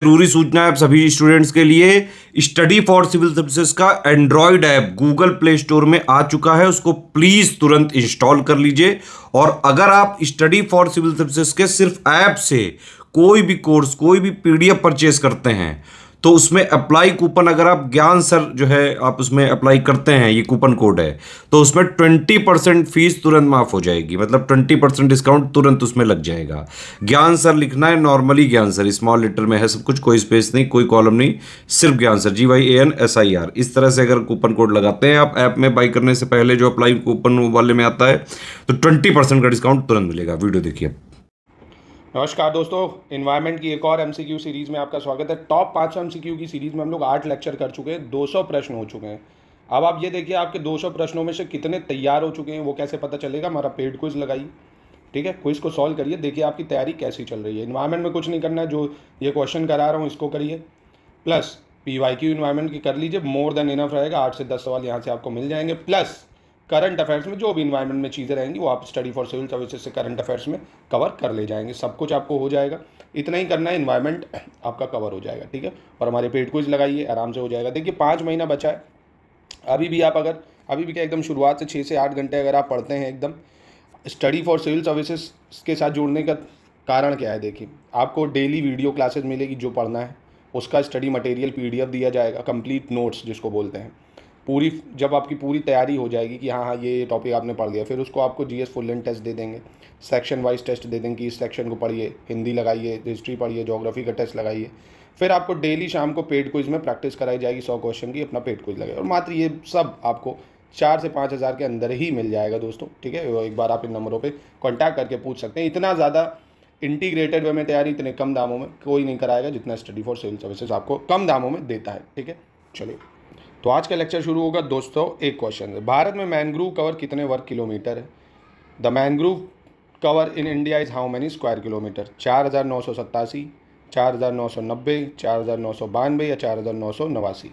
जरूरी सूचना है आप सभी स्टूडेंट्स के लिए। स्टडी फॉर सिविल सर्विसेज का Android app Google play store में आ चुका है, उसको प्लीज तुरंत इंस्टॉल कर लीजिए। और अगर आप स्टडी फॉर सिविल सर्विसेज के सिर्फ ऐप से कोई भी कोर्स, कोई भी पीडीएफ परचेस करते हैं तो उसमें अप्लाई कूपन, अगर आप ज्ञान सर जो है आप उसमें अप्लाई करते हैं, ये कूपन कोड है, तो उसमें 20% फीस तुरंत माफ हो जाएगी। मतलब 20% डिस्काउंट तुरंत उसमें लग जाएगा। ज्ञान सर लिखना है, नॉर्मली ज्ञान सर स्मॉल लेटर में है सब कुछ, कोई स्पेस नहीं, कोई कॉलम नहीं, सिर्फ ज्ञान सर GYANSIR। इस तरह से अगर कूपन कोड लगाते हैं आप ऐप में बाई करने से पहले, जो अप्लाई कूपन वाले में आता है, तो 20% का डिस्काउंट तुरंत मिलेगा। वीडियो देखिए। नमस्कार दोस्तों, इन्वायरमेंट की एक और एमसीक्यू सीरीज़ में आपका स्वागत है। टॉप 500 एमसीक्यू की सीरीज़ में हम लोग 8 लेक्चर कर चुके हैं, 200 प्रश्न हो चुके हैं। अब आप ये देखिए आपके 200 प्रश्नों में से कितने तैयार हो चुके हैं वो कैसे पता चलेगा। हमारा पेड क्विज लगाइए, ठीक है, क्विज को सॉल्व करिए, देखिए आपकी तैयारी कैसी चल रही है। इन्वायरमेंट में कुछ नहीं करना है, जो ये क्वेश्चन करा रहा हूँ इसको करिए, प्लस PYQ इन्वायरमेंट की कर लीजिए, मोर देन इनफ रहेगा। 8 से 10 सवाल यहाँ से आपको मिल जाएंगे, प्लस करंट अफेयर्स में जो भी इन्वायरमेंट में चीज़ें रहेंगी वो आप स्टडी फॉर सिविल सर्विसेज से करंट अफेयर्स में कवर कर ले जाएंगे। सब कुछ आपको हो जाएगा, इतना ही करना है, इन्वायरमेंट आपका कवर हो जाएगा, ठीक है। और हमारे पेड क्विज लगाइए, आराम से हो जाएगा। देखिए 5 महीना बचा है, अभी भी आप अगर अभी भी क्या एकदम शुरुआत से 6 से 8 घंटे अगर आप पढ़ते हैं एकदम स्टडी फॉर सिविल सर्विसेज के साथ जुड़ने का कारण क्या है। देखिए आपको डेली वीडियो क्लासेस मिलेगी, जो पढ़ना है उसका स्टडी मटेरियल PDF दिया जाएगा, कंप्लीट नोट्स जिसको बोलते हैं। पूरी जब आपकी पूरी तैयारी हो जाएगी कि हाँ हाँ ये टॉपिक आपने पढ़ लिया, फिर उसको आपको GS फुल लेंथ टेस्ट दे देंगे, सेक्शन वाइज टेस्ट दे देंगे कि इस सेक्शन को पढ़िए, हिंदी लगाइए, हिस्ट्री पढ़िए, ज्योग्राफी का टेस्ट लगाइए। फिर आपको डेली शाम को पेड क्विज में प्रैक्टिस कराई जाएगी, 100 क्वेश्चन की, अपना पेड क्विज लगेगा। और मात्र ये सब आपको 4 से 5 हज़ार के अंदर ही मिल जाएगा दोस्तों, ठीक है। एक बार आप इन नंबरों पर कॉन्टैक्ट करके पूछ सकते हैं। इतना ज़्यादा इंटीग्रेटेड वे में तैयारी इतने कम दामों में कोई नहीं कराएगा जितना स्टडी फॉर सिविल सर्विसेज आपको कम दामों में देता है, ठीक है। चलिए तो आज का लेक्चर शुरू होगा दोस्तों। एक क्वेश्चन है, भारत में मैनग्रूव कवर कितने वर्ग किलोमीटर है। The mangrove cover in India is how many square kilometre. 4987, 4990, 4992 या 4989।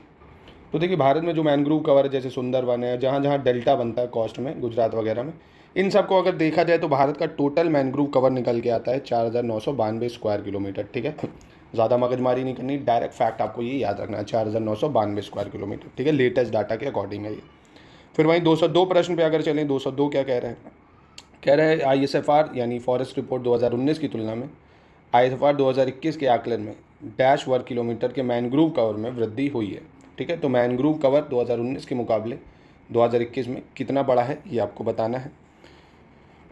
तो देखिए भारत में जो मैनग्रूव कवर है, जैसे सुंदरवन है, जहाँ जहाँ डेल्टा बनता है कोस्ट में, गुजरात वगैरह में, इन सबको अगर देखा जाए तो भारत का टोटल मैनग्रूव कवर निकल के आता है 4992 स्क्वायर किलोमीटर, ठीक है। ज़्यादा मगजमारी नहीं करनी, डायरेक्ट फैक्ट आपको ये याद रखना है, 4992 स्क्वायर किलोमीटर, ठीक है। लेटेस्ट डाटा के अकॉर्डिंग है ये। फिर वहीं 202 प्रश्न पे अगर चलें, 202 क्या कह रहे हैं, कह रहे हैं ISFR यानी फॉरेस्ट रिपोर्ट 2019 की तुलना में ISFR 2021 के आकलन में डैश वर्ग किलोमीटर के मैनग्रूव कवर में वृद्धि हुई है, ठीक है। तो मैनग्रूव कवर 2019 के मुकाबले 2021 में कितना बढ़ा है ये आपको बताना है।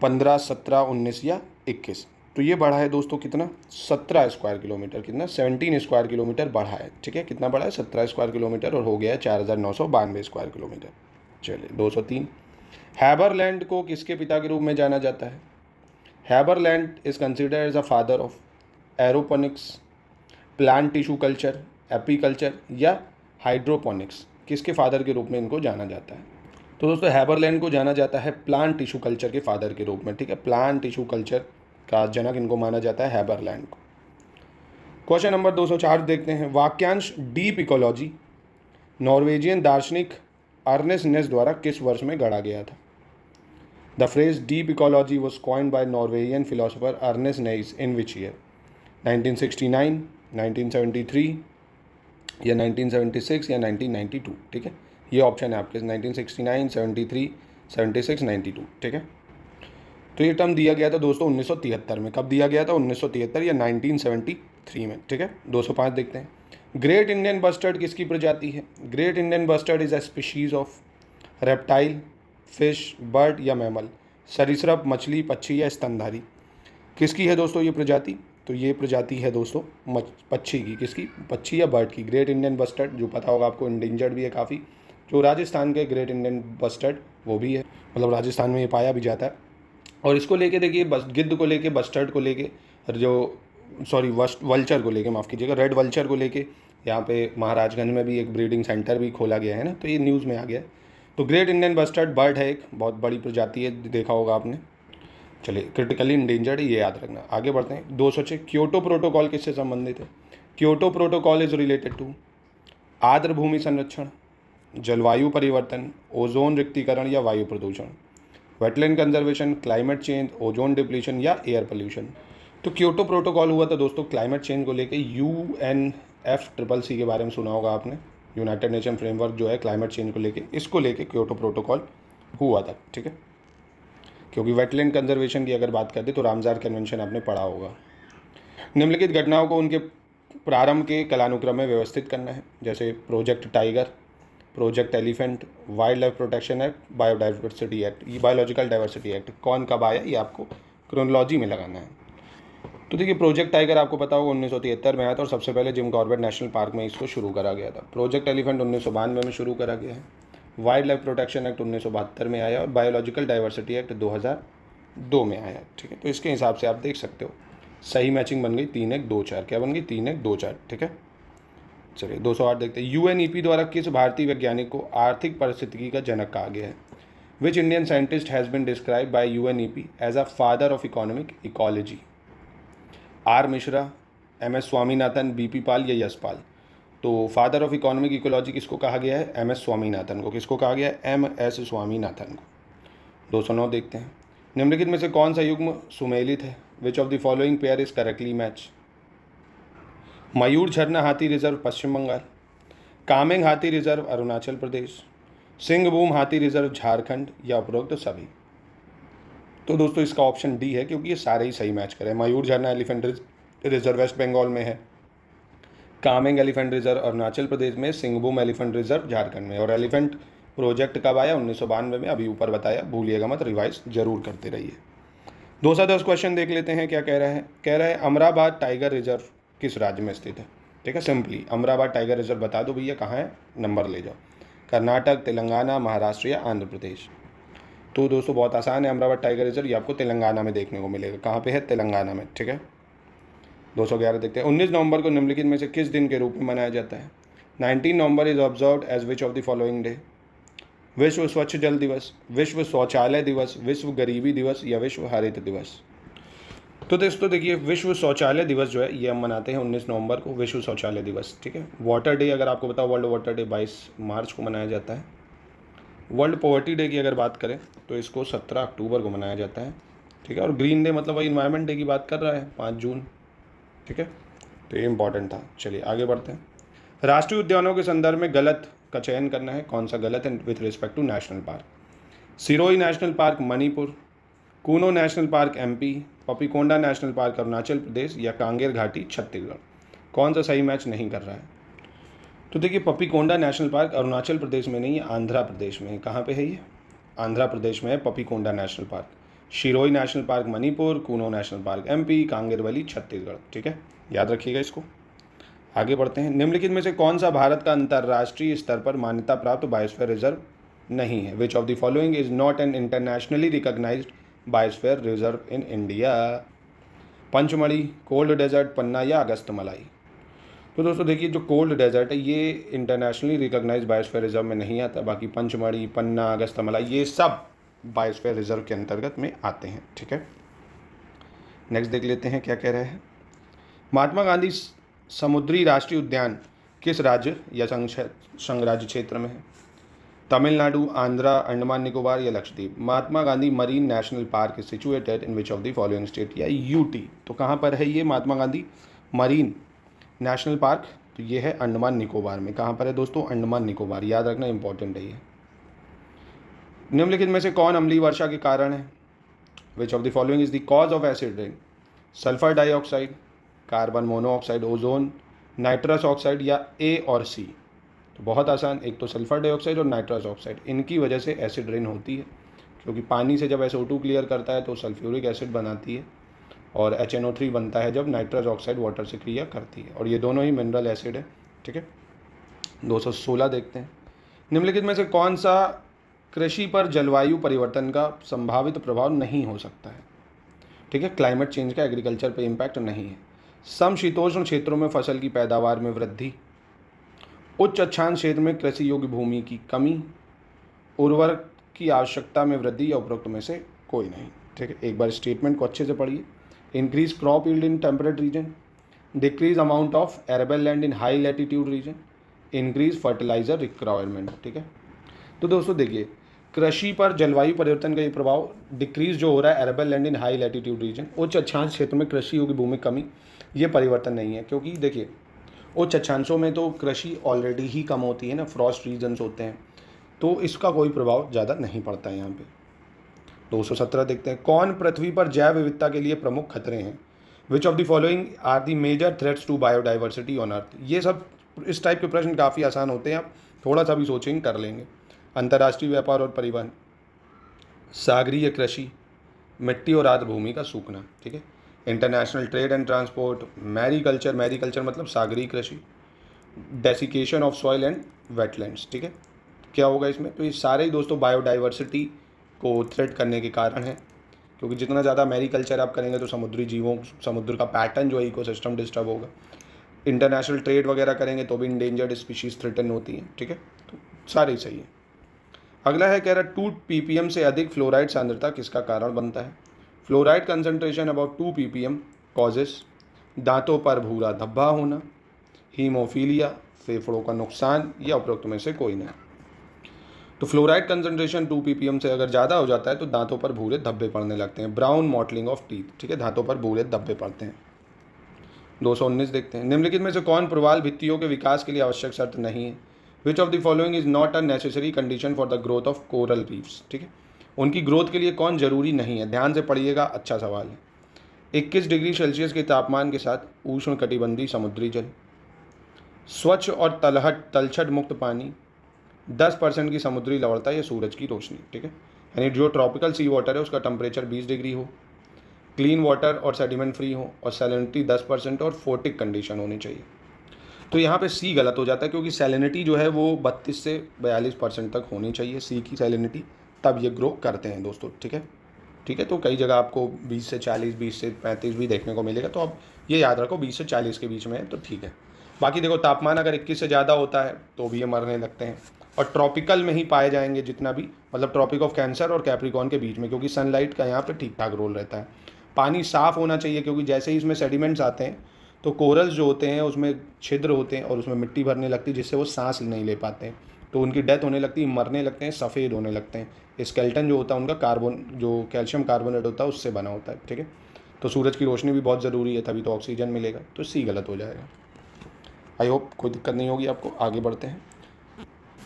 15, 17, 19 या 21। तो ये बढ़ा है दोस्तों कितना, 17 स्क्वायर किलोमीटर, कितना 17 स्क्वायर किलोमीटर बढ़ा है, ठीक है। कितना बढ़ा है, 17 स्क्वायर किलोमीटर, और हो गया है 4992 स्क्वायर किलोमीटर। चलिए 203, हैबरलैंड को किसके पिता के रूप में जाना जाता है। Haberland is considered as a father of aeroponics, plant tissue culture, apiculture या हाइड्रोपोनिक्स। किसके फादर के रूप में इनको जाना जाता है। तो दोस्तों हैबरलैंड को जाना जाता है प्लांट टिश्यू कल्चर के फादर के रूप में, ठीक है। प्लांट टिश्यू कल्चर का जनक इनको माना जाता है, हैबरलैंड को। क्वेश्चन नंबर 204 देखते हैं, वाक्यांश डीप इकोलॉजी नॉर्वेजियन दार्शनिक अर्नेस्ट नेस द्वारा किस वर्ष में गढ़ा गया था। The phrase deep ecology was coined by Norwegian philosopher Arne Naess in which year. 1969, 1973 या 1976 या 1992, ठीक है। ये ऑप्शन है आपके, 1969, 73, 76, 92, ठीक है। तो ये टर्म दिया गया था दोस्तों 1973 में। कब दिया गया था, 1973 या 1973 में, ठीक है। 205 देखते हैं, ग्रेट इंडियन बस्टर्ड किसकी प्रजाति है। Great Indian bustard is a species of reptile, fish, bird या मैमल। सरीसृप, मछली, पक्षी या स्तनधारी। किसकी है दोस्तों ये प्रजाति, तो ये प्रजाति है दोस्तों पक्षी की। किसकी, पक्षी या बर्ड की। ग्रेट इंडियन बस्टर्ड जो पता होगा आपको, इंडेंजर्ड भी है काफ़ी। जो राजस्थान के ग्रेट इंडियन बस्टर्ड वो भी है, मतलब राजस्थान में ये पाया भी जाता है। और इसको लेके देखिए, गिद्ध को लेके, बस्टर्ड को लेके, जो वल्चर को लेके, माफ़ कीजिएगा, रेड वल्चर को लेके यहाँ पे महाराजगंज में भी एक ब्रीडिंग सेंटर भी खोला गया है ना, तो ये न्यूज़ में आ गया है। तो ग्रेट इंडियन बस्टर्ड बर्ड है, एक बहुत बड़ी प्रजाति है, देखा होगा आपने। चलिए क्रिटिकली इंडेंजर्ड है, ये याद रखना। आगे बढ़ते हैं, 206, क्योटो प्रोटोकॉल किससे संबंधित है। Kyoto protocol is related to आर्द्र भूमि संरक्षण, जलवायु परिवर्तन, ओजोन रिक्तीकरण या वायु प्रदूषण, wetland conservation, climate change, ozone depletion या एयर पोल्यूशन। तो क्योटो प्रोटोकॉल हुआ था दोस्तों क्लाइमेट चेंज को लेके। UNFCCC के बारे में सुना होगा आपने, यूनाइटेड नेशन फ्रेमवर्क जो है क्लाइमेट चेंज को लेके, इसको लेके क्योटो प्रोटोकॉल हुआ था, ठीक है। क्योंकि वेटलैंड कंजर्वेशन की अगर बात करते तो रामसार कन्वेंशन आपने पढ़ा होगा। निम्नलिखित घटनाओं को उनके प्रारंभ के कालानुक्रम में व्यवस्थित करना है, जैसे project tiger, project elephant, wild life protection act, biodiversity act. ये बायोलॉजिकल डाइवर्सिटी एक्ट कौन कब आया ये आपको क्रोनोलॉजी में लगाना है। तो देखिए प्रोजेक्ट टाइगर आपको पता होगा 1973 में आया था और सबसे पहले जिम कॉर्बेट नेशनल पार्क में इसको शुरू करा गया था। प्रोजेक्ट एलिफेंट 1992 में शुरू करा गया है। वाइल्ड लाइफ प्रोटेक्शन एक्ट 1972 में आया और बायोलॉजिकल डाइवर्सिटी एक्ट 2002 में आया, ठीक है। तो इसके हिसाब से आप देख सकते हो सही मैचिंग बन गई 3-1-2-4। क्या बन गई? 3-1-2-4, ठीक है। चलिए 208 देखते हैं। UNEP द्वारा किस भारतीय वैज्ञानिक को आर्थिक पारिस्थितिकी का जनक कहा गया है? Which Indian scientist has been describe by UNEP as a father of economic ecology? R Mishra, MS Swaminathan, BP Pal या यश पाल? तो फादर ऑफ इकोनॉमिक इकोलॉजी किसको कहा गया है? MS स्वामीनाथन को। किसको कहा गया है? MS स्वामीनाथन को। 209 देखते हैं। निम्नलिखित में से कौन सा युग्म सुमेलित है? Which of the following pair is correctly match? Mayur Jharna हाथी रिजर्व पश्चिम बंगाल, कामेंग हाथी रिजर्व अरुणाचल प्रदेश, सिंहभूम हाथी रिजर्व झारखंड या उपरोक्त सभी? तो दोस्तों इसका ऑप्शन डी है, क्योंकि ये सारे ही सही मैच करें। मयूर झरना एलिफेंट रिजर्व वेस्ट बंगाल में है, कामेंग एलिफेंट रिजर्व अरुणाचल प्रदेश में, सिंहभूम एलिफेंट रिजर्व झारखंड में। और एलिफेंट प्रोजेक्ट कब आया? 1992 में, अभी ऊपर बताया, भूलिएगा मत, रिवाइज जरूर करते रहिए। 210 क्वेश्चन देख लेते हैं क्या कह रहा है। कह रहा है अमराबाद टाइगर रिजर्व किस राज्य में स्थित है? ठीक है, सिंपली अमराबाद टाइगर रिजर्व बता दो भैया कहाँ है, नंबर ले जाओ। कर्नाटक, तेलंगाना, महाराष्ट्र या आंध्र प्रदेश? तो दोस्तों बहुत आसान है, अमराबाद टाइगर रिजर्व ये आपको तेलंगाना में देखने को मिलेगा। कहाँ पे है? तेलंगाना में, ठीक है। 211 देखते हैं। 19 नवंबर को निम्नलिखित में से किस दिन के रूप में मनाया जाता है? 19 November is observed as which of the following day? विश्व स्वच्छ जल दिवस, विश्व शौचालय दिवस, विश्व गरीबी दिवस या विश्व हरित दिवस? तो दोस्तों देखिए विश्व शौचालय दिवस जो है ये हम मनाते हैं 19 नवंबर को, विश्व शौचालय दिवस, ठीक है। वाटर डे अगर आपको बताओ, वर्ल्ड वाटर डे 22 मार्च को मनाया जाता है। वर्ल्ड पॉवर्टी डे की अगर बात करें तो इसको 17 अक्टूबर को मनाया जाता है, ठीक है। और ग्रीन डे मतलब वही इन्वायरमेंट डे की बात कर रहा है, 5 जून, ठीक है। तो ये इंपॉर्टेंट था। चलिए आगे बढ़ते हैं। राष्ट्रीय उद्यानों के संदर्भ में गलत का चयन करना है। कौन सा गलत है with respect to national park? Sirohi national park Manipur, Kuno national park MP, Papikonda national park Arunachal Pradesh या कांगेर घाटी छत्तीसगढ़? कौन सा सही मैच नहीं कर रहा है? तो देखिए पपीकोंडा नेशनल पार्क अरुणाचल प्रदेश में नहीं है, आंध्र प्रदेश में है। कहाँ पे है ये? आंध्र प्रदेश में है Papikonda national park. Shirui national park Manipur, Kuno national park MP, Kanger valley Chhattisgarh, ठीक है, याद रखिएगा इसको। आगे बढ़ते हैं। निम्नलिखित में से कौन सा भारत का अंतर्राष्ट्रीय स्तर पर मान्यता प्राप्त बायोस्फीयर रिजर्व नहीं है? Which of the following is not an internationally recognised biosphere reserve in India? Pachmarhi, cold desert, Panna या अगस्त मलाई? तो दोस्तों देखिए जो कोल्ड डेजर्ट है ये इंटरनेशनली रिकॉग्नाइज्ड बायोस्फीयर रिजर्व में नहीं आता, बाकी पंचमढ़ी, पन्ना, अगस्त मलाई ये सब बायोस्फीयर रिजर्व के अंतर्गत में आते हैं, ठीक है। नेक्स्ट देख लेते हैं क्या कह रहे हैं। महात्मा गांधी समुद्री राष्ट्रीय उद्यान किस राज्य या संघराज्य क्षेत्र में है? तमिलनाडु, आंध्र, अंडमान निकोबार या Lakshadweep? Mahatma Gandhi marine national park is situated in which of the following state या UT? तो कहाँ पर है ये Mahatma Gandhi marine national park? तो ये है अंडमान निकोबार में। कहाँ पर है दोस्तों? अंडमान निकोबार, याद रखना इंपॉर्टेंट है ये। निम्नलिखित में से कौन अम्लीय वर्षा के कारण है? Which of the following is the cause of acid rain? Sulphur dioxide, carbon monoxide, ozone, nitrous oxide या A और C? तो बहुत आसान, एक तो सल्फर डाइऑक्साइड और नाइट्रस ऑक्साइड, इनकी वजह से एसिड रेन होती है। क्योंकि पानी से जब SO2 क्लियर करता है तो सल्फ्यूरिक एसिड बनाती है और HNO3 बनता है जब नाइट्रस ऑक्साइड वाटर से क्रिया करती है, और ये दोनों ही मिनरल एसिड है, ठीक है। 216 देखते हैं। निम्नलिखित में से कौन सा कृषि पर जलवायु परिवर्तन का संभावित प्रभाव नहीं हो सकता है? ठीक है, क्लाइमेट चेंज का एग्रीकल्चर पे इम्पैक्ट नहीं है। समशीतोष्ण क्षेत्रों में फसल की पैदावार में वृद्धि, उच्च अक्षांश क्षेत्र में कृषि योग्य भूमि की कमी, उर्वरक की आवश्यकता में वृद्धि या उपरोक्त में से कोई नहीं, ठीक है। एक बार स्टेटमेंट को अच्छे से पढ़िए। Increase crop yield in temperate region, decrease amount of arable land in high latitude region, increase fertiliser requirement, ठीक है। तो दोस्तों देखिए कृषि पर जलवायु परिवर्तन का ये प्रभाव डिक्रीज जो हो रहा है arable land in high latitude region, उच्च अक्षांश क्षेत्र में कृषियों की भूमि कमी, ये परिवर्तन नहीं है। क्योंकि देखिए उच्च अक्षांशों में तो कृषि ऑलरेडी ही कम होती है ना, फ्रॉस्ट रीजन्स होते हैं, तो इसका कोई प्रभाव ज़्यादा नहीं पड़ता है यहाँ पे। 217 देखते हैं, कौन पृथ्वी पर जैव विविधता के लिए प्रमुख खतरे हैं? Which of the following are the major threats to biodiversity on earth? ये सब इस टाइप के प्रश्न काफ़ी आसान होते हैं, आप थोड़ा सा भी सोचेंगे कर लेंगे। अंतर्राष्ट्रीय व्यापार और परिवहन, सागरीय कृषि, मिट्टी और आर्द्र भूमि का सूखना, ठीक है। International trade and transport, mariculture, mariculture मतलब सागरीय कृषि, desiccation of soil and wetlands, ठीक है। क्या होगा इसमें? तो ये सारे ही दोस्तों बायोडाइवर्सिटी को थ्रेट करने के कारण है, क्योंकि जितना ज़्यादा मैरीकल्चर आप करेंगे तो समुद्री जीवों, समुद्र का पैटर्न जो है इकोसिस्टम डिस्टर्ब होगा। इंटरनेशनल ट्रेड वगैरह करेंगे तो भी इंडेंजर्ड स्पीशीज़ थ्रेटन होती हैं, ठीक है। तो सारे ही सही है। अगला है कह रहा 2 ppm से अधिक फ्लोराइड सांद्रता किसका कारण बनता है? Fluoride concentration about 2 ppm causes दांतों पर भूरा धब्बा होना, हीमोफीलिया, फेफड़ों का नुकसान, या उपरोक्त में से कोई नहीं। तो फ्लोराइड कंसंट्रेशन 2 ppm से अगर ज़्यादा हो जाता है तो दांतों पर भूरे धब्बे पड़ने लगते हैं, ब्राउन मॉटलिंग ऑफ टीथ, ठीक है, दांतों पर भूरे धब्बे पड़ते हैं। 219 देखते हैं, निम्नलिखित में से कौन प्रवाल भित्तियों के विकास के लिए आवश्यक शर्त नहीं है? Which of the following is not a necessary condition for the growth of coral reefs, ठीक है, उनकी ग्रोथ के लिए कौन जरूरी नहीं है? ध्यान से पढ़िएगा, अच्छा सवाल है। 21 डिग्री सेल्सियस के तापमान के साथ उष्ण कटिबंधीय समुद्री जल, स्वच्छ और तलछट मुक्त पानी, 10% की समुद्री लवणता या सूरज की रोशनी, ठीक है। यानी जो ट्रॉपिकल सी वाटर है उसका टेम्परेचर 20 डिग्री हो, क्लीन वाटर और सेडिमेंट फ्री हो, और सैलिनिटी 10% और फोटिक कंडीशन होनी चाहिए। तो यहाँ पे सी गलत हो जाता है, क्योंकि सैलिनिटी जो है वो 32 से 42% तक होनी चाहिए सी की सैलिनिटी, तब ये ग्रो करते हैं दोस्तों, ठीक है। ठीक है, तो कई जगह आपको 20 से 40, 20 से 35 भी देखने को मिलेगा, तो आप ये याद रखो 20 से 40 के बीच में है तो ठीक है। बाकी देखो तापमान अगर 21 से ज़्यादा होता है तो भी ये मरने लगते हैं, और ट्रॉपिकल में ही पाए जाएंगे जितना भी, मतलब ट्रॉपिक ऑफ कैंसर और कैप्रिकॉर्न के बीच में, क्योंकि सनलाइट का यहाँ पे ठीक ठाक रोल रहता है। पानी साफ़ होना चाहिए, क्योंकि जैसे ही इसमें सेडिमेंट्स आते हैं तो कोरल्स जो होते हैं उसमें छिद्र होते हैं और उसमें मिट्टी भरने लगती है, जिससे वो सांस नहीं ले पाते हैं, तो उनकी डेथ होने लगती है, मरने लगते हैं, सफ़ेद होने लगते हैं। स्केलेटन जो होता है उनका कार्बन, जो कैल्शियम कार्बोनेट होता है उससे बना होता है, ठीक है। तो सूरज की रोशनी भी बहुत ज़रूरी है, तभी तो ऑक्सीजन मिलेगा, तो सी गलत हो जाएगा। आई होप कोई दिक्कत नहीं होगी आपको। आगे बढ़ते हैं,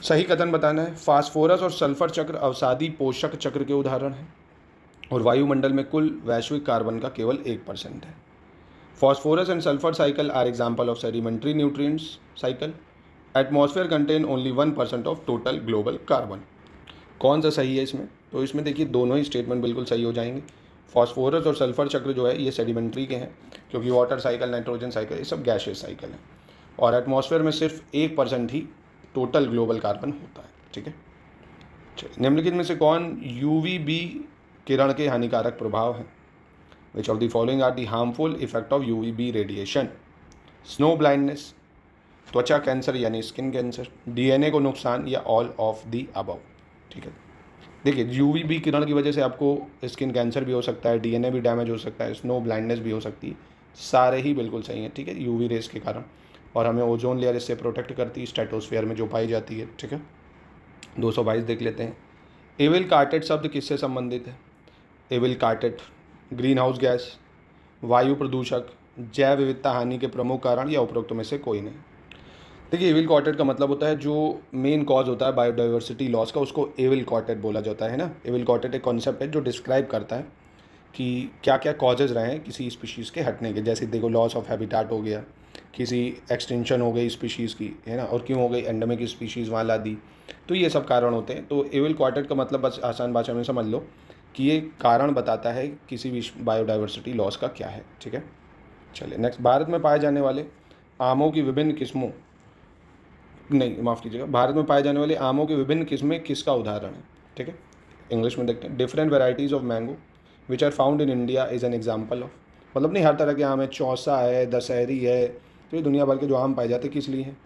सही कथन बताना है। फास्फोरस और सल्फर चक्र अवसादी पोषक चक्र के उदाहरण हैं, और वायुमंडल में कुल वैश्विक कार्बन का केवल 1% है। Phosphorus and sulphur cycle are example of sedimentary nutrients cycle. Atmosphere contain only 1% of total global carbon. कौन सा सही है इसमें? तो इसमें देखिए दोनों ही स्टेटमेंट बिल्कुल सही हो जाएंगे। फॉस्फोरस और सल्फर चक्र जो है ये सेडिमेंट्री के हैं, क्योंकि वाटर साइकिल, नाइट्रोजन साइकिल, ये सब गैशियस साइकिल है, और एटमॉस्फेयर में सिर्फ 1% ही टोटल ग्लोबल कार्बन होता है, ठीक है। चलिए, निम्नलिखित में से कौन UVB किरण के हानिकारक प्रभाव हैं? Which of the following are the harmful effect of UVB radiation? Snow blindness, त्वचा कैंसर यानी स्किन कैंसर, DNA को नुकसान, या ऑल ऑफ द अबव, ठीक है। देखिए UVB किरण की वजह से आपको स्किन कैंसर भी हो सकता है, DNA भी डैमेज हो सकता है, स्नो ब्लाइंडनेस भी हो सकती है, सारे ही बिल्कुल सही हैं, ठीक है, UV रेस के कारण। और हमें ओजोन लेयर इससे प्रोटेक्ट करती है, स्ट्रेटोस्फीयर में जो पाई जाती है, ठीक है। 222 देख लेते हैं, एविल कार्टेट शब्द किससे संबंधित है? एविल कार्टेट ग्रीन हाउस गैस, वायु प्रदूषक, जैव विविधता हानि के प्रमुख कारण, या उपरोक्त में से कोई नहीं। देखिए एविल कार्टेट का मतलब होता है जो मेन कॉज होता है बायोडाइवर्सिटी लॉस का, उसको एविल कार्टेट बोला जाता है ना। एविल कार्टेट एक कॉन्सेप्ट है जो डिस्क्राइब करता है कि क्या क्या कॉजेज़ रहे हैं किसी स्पीशीज़ के हटने के। जैसे देखो लॉस ऑफ हैबिटाट हो गया, किसी एक्सटेंशन हो गई स्पीशीज़ की, है ना, और क्यों हो गई, एंडेमिक स्पीशीज़ वहाँ ला दी, तो ये सब कारण होते हैं। तो एविल कार्टेट का मतलब बस आसान भाषा में समझ लो कि ये कारण बताता है किसी भी बायोडाइवर्सिटी लॉस का क्या है, ठीक है। चलिए नेक्स्ट, भारत में पाए जाने वाले आमों की विभिन्न किस्मों, नहीं माफ़ कीजिएगा, भारत में पाए जाने वाले आमों की विभिन्न किस्में किसका उदाहरण है, ठीक है। इंग्लिश में देखते हैं, different varieties of mango which are found in India is an example of, मतलब नहीं हर तरह के आम है, चौसा है, दशहरी है, तो ये दुनिया भर के जो आम पाए जाते हैं किस लिए हैं?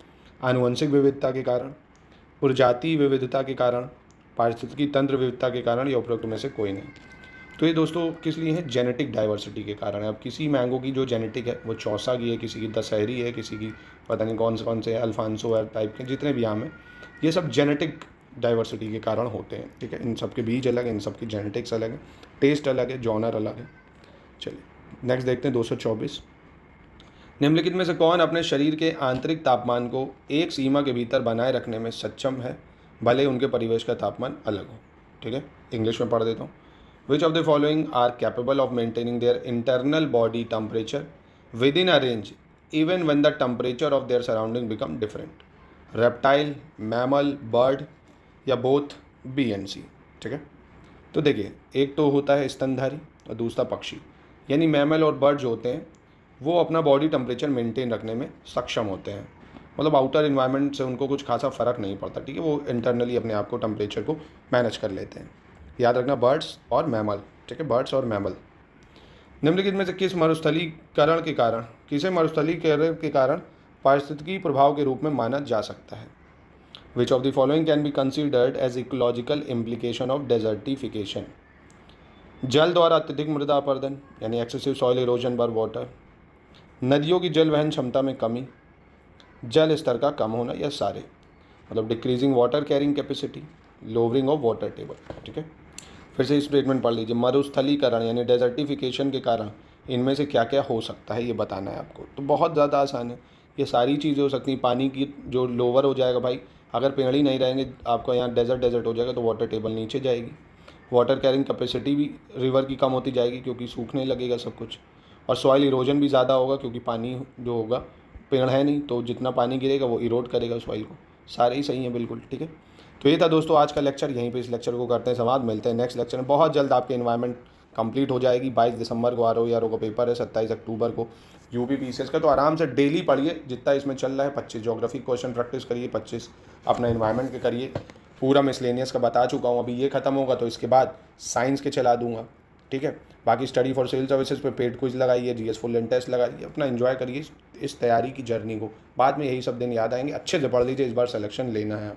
आनुवंशिक विविधता के कारण, प्रजाति विविधता के कारण, पारिस्थितिकी तंत्र विविधता के कारण, या उपरोक्त में से कोई नहीं। तो ये दोस्तों किस लिए है? जेनेटिक डाइवर्सिटी के कारण है। अब किसी मैंगो की जो जेनेटिक है वो चौसा की है, किसी की दशहरी है, किसी की पता नहीं कौन से अल्फांसो है टाइप के, जितने भी आम हैं ये सब जेनेटिक डाइवर्सिटी के कारण होते हैं, ठीक है। इन सब के बीज अलग है, इन सब की जेनेटिक्स अलग है, टेस्ट अलग है, जॉनर अलग है। चलिए नेक्स्ट देखते हैं 224। निम्नलिखित में से कौन अपने शरीर के आंतरिक तापमान को एक सीमा के भीतर बनाए रखने में सक्षम है, भले उनके परिवेश का तापमान अलग हो, ठीक है। इंग्लिश में पढ़ देता हूँ। Which of the following are capable of maintaining their internal body temperature within a range even when the temperature of their surrounding become different? Reptile, mammal, bird या बोथ बी एंड सी, ठीक है। तो देखिए, एक तो होता है स्तनधारी और दूसरा पक्षी, यानी मैमल और बर्ड जो होते हैं वो अपना बॉडी टेम्परेचर मेंटेन रखने में सक्षम होते हैं, मतलब आउटर इन्वायरमेंट से उनको कुछ खासा फ़र्क नहीं पड़ता, ठीक है। वो इंटरनली अपने आप को टेम्परेचर को मैनेज कर लेते हैं। याद रखना, बर्ड्स और मैमल, ठीक है, बर्ड्स और मैमल। निम्नलिखित में से किसे मरुस्थलीकरण के कारण पारिस्थितिकी प्रभाव के रूप में माना जा सकता है? Which of the following can be considered as ecological implication of desertification? जल द्वारा अत्यधिक मृदा अपरदन यानी excessive soil erosion by water, नदियों की जल वहन क्षमता में कमी, जल स्तर का कम होना, या सारे, मतलब decreasing water carrying capacity, lowering of water table, ठीक है। फिर से स्टेटमेंट पढ़ लीजिए। मरुस्थलीकरण यानी डेजर्टिफिकेशन के कारण इनमें से क्या क्या हो सकता है ये बताना है आपको। तो बहुत ज़्यादा आसान है, ये सारी चीज़ें हो सकती हैं। पानी की जो लोअर हो जाएगा भाई, अगर पेड़ ही नहीं रहेंगे आपका यहाँ डेजर्ट हो जाएगा तो वाटर टेबल नीचे जाएगी। वाटर कैरिंग कैपेसिटी भी रिवर की कम होती जाएगी क्योंकि सूखने लगेगा सब कुछ। और सॉइल इरोजन भी ज़्यादा होगा क्योंकि पानी जो होगा, पेड़ है नहीं तो जितना पानी गिरेगा वो इरोड करेगा सॉइल को। सारे ही सही हैं बिल्कुल, ठीक है। तो ये था दोस्तों आज का लेक्चर, यहीं पे इस लेक्चर को करते हैं समाप्त। मिलते हैं नेक्स्ट लेक्चर में। बहुत जल्द आपके एनवायरनमेंट कंप्लीट हो जाएगी। 22 दिसंबर को RO का पेपर है, 27 अक्टूबर को UPPCS का। तो आराम से डेली पढ़िए जितना इसमें चल रहा है। 25 ज्योग्राफी क्वेश्चन प्रैक्टिस करिए, 25 अपना एनवायरनमेंट के करिए। पूरा मिसलेनियस का बता चुका हूँ, अभी ये खत्म होगा तो इसके बाद साइंस के चला दूंगा, ठीक है। बाकी स्टडी फॉर सिविल सर्विसेज पे पेड क्विज लगाइए, GS फुल एंड टेस्ट लगाइए, अपना एंजॉय करिए इस तैयारी की जर्नी को। बाद में यही सब दिन याद आएंगे। अच्छे से पढ़ लीजिए, इस बार सिलेक्शन लेना है।